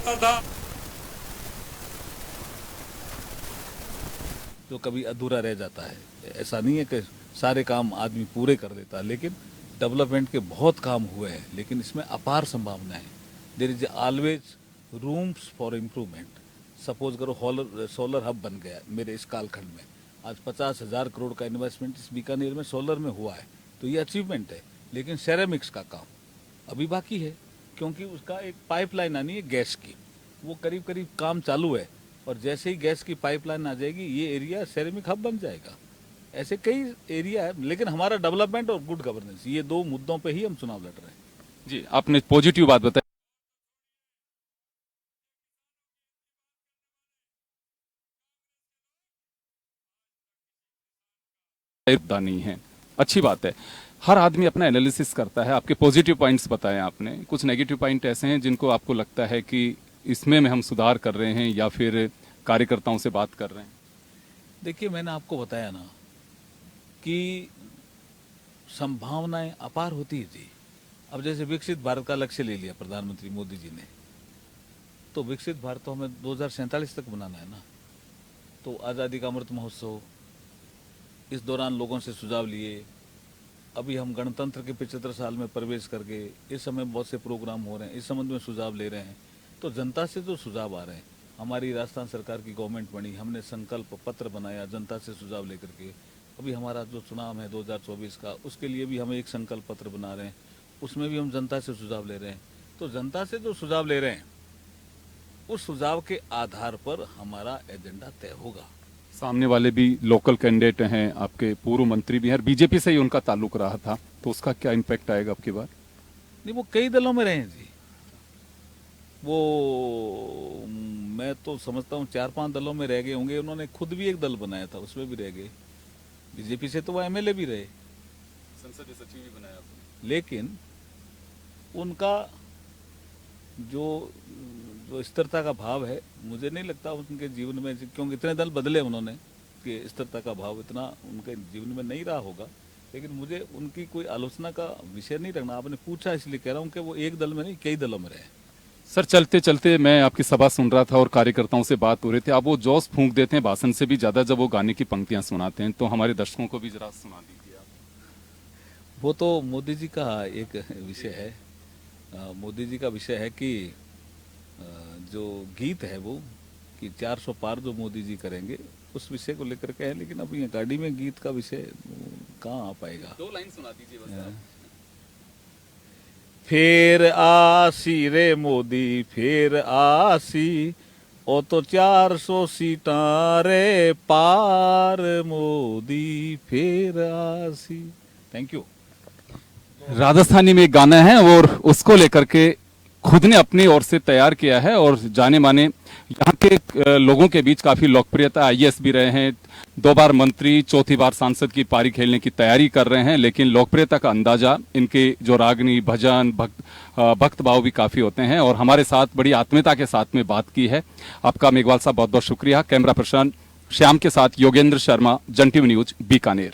जाता था। जो कभी अधूरा रह जाता है, ऐसा नहीं है कि सारे काम आदमी पूरे कर देता, लेकिन डेवलपमेंट के बहुत काम हुए हैं, लेकिन इसमें अपार संभावना है। There is always rooms for improvement. Suppose करो सोलर हब बन गया मेरे इस कालखंड में, आज 50,000 करोड़ का इन्वेस्टमेंट इस बीकानेर में सोलर में हुआ है, तो ये अचीवमेंट है। लेकिन सेरेमिक्स का काम अभी बाकी है, क्योंकि उसका एक पाइपलाइन आनी है गैस की, वो करीब करीब काम चालू है, और जैसे ही गैस की पाइपलाइन आ जाएगी ये एरिया सेरेमिक हब बन जाएगा। ऐसे कई एरिया है, लेकिन हमारा डेवलपमेंट और गुड गवर्नेंस, ये दो मुद्दों पे ही हम चुनाव लड़ रहे हैं। जी, आपने पॉजिटिव बात बताई नहीं है, अच्छी बात है। हर आदमी अपना एनालिसिस करता है। आपके पॉजिटिव पॉइंट्स बताएं आपने, कुछ नेगेटिव पॉइंट ऐसे हैं जिनको आपको लगता है कि इसमें हम सुधार कर रहे हैं या फिर कार्यकर्ताओं से बात कर रहे हैं? देखिए, मैंने आपको बताया ना कि संभावनाएं अपार होती थी। अब जैसे विकसित भारत का लक्ष्य ले लिया प्रधानमंत्री मोदी जी ने, तो विकसित भारत तो हमें 2047 तक बनाना है ना। तो आज़ादी का अमृत महोत्सव, इस दौरान लोगों से सुझाव लिए। अभी हम गणतंत्र के 75 साल में प्रवेश करके इस समय बहुत से प्रोग्राम हो रहे हैं, इस संबंध में सुझाव ले रहे हैं। तो जनता से जो सुझाव आ रहे हैं, हमारी राजस्थान सरकार की गवर्नमेंट बनी, हमने संकल्प पत्र बनाया जनता से सुझाव लेकर के। अभी हमारा जो चुनाव है 2024 का, उसके लिए भी हम एक संकल्प पत्र बना रहे हैं, उसमें भी हम जनता से सुझाव ले रहे हैं। तो जनता से जो सुझाव ले रहे हैं, उस सुझाव के आधार पर हमारा एजेंडा तय होगा। सामने वाले भी लोकल कैंडिडेट हैं, आपके पूर्व मंत्री भी हैं, बीजेपी से ही उनका ताल्लुक रहा था, तो उसका क्या इम्पैक्ट आएगा आपकी बार? नहीं, वो कई दलों में रहे हैं जी। वो मैं तो समझता हूँ 4-5 दलों में रह गए होंगे। उन्होंने खुद भी एक दल बनाया था, उसमें भी रह गए। बीजेपी से तो वो एमएलए भी रहे, संसदीय सचिव भी बनाया आपने। लेकिन उनका जो जो स्थिरता का भाव है, मुझे नहीं लगता उनके जीवन में, क्योंकि इतने दल बदले उन्होंने कि स्थिरता का भाव इतना उनके जीवन में नहीं रहा होगा। लेकिन मुझे उनकी कोई आलोचना का विषय नहीं रखना। आपने पूछा इसलिए कह रहा हूँ कि वो एक दल में नहीं, कई दलों में रहे। सर, चलते चलते मैं आपकी सभा सुन रहा था और कार्यकर्ताओं से बात हो रही थी। आप वो जोश फूंक देते हैं भाषण से भी ज्यादा जब वो गाने की पंक्तियां सुनाते हैं, तो हमारे दर्शकों को भी जरा सुना दीजिए आप। वो तो मोदी जी का एक विषय है। मोदी जी का विषय है कि जो गीत है वो कि 400 पार जो मोदी जी करेंगे, उस विषय को लेकर के है। लेकिन अब ये गाड़ी में गीत का विषय कहाँ आ पाएगा। 2 लाइन सुना दीजिए बस आप। फिर आसी रे मोदी, फिर आसी, ओ तो 400 सीटां रे पार मोदी, फिर आसी। Thank you. राजस्थानी में एक गाना है और उसको लेकर के खुद ने अपनी ओर से तैयार किया है और जाने माने यहाँ के लोगों के बीच काफी लोकप्रियता। आईएएस भी रहे हैं, 2 बार मंत्री, 4थी बार सांसद की पारी खेलने की तैयारी कर रहे हैं, लेकिन लोकप्रियता का अंदाजा इनके जो रागनी, भजन, भक्त भाव भी काफी होते हैं। और हमारे साथ बड़ी आत्मीयता के साथ में बात की है। आपका मेघवाल साहब बहुत बहुत शुक्रिया। कैमरा पर्सन श्याम के साथ योगेंद्र शर्मा, जन टीवी न्यूज, बीकानेर।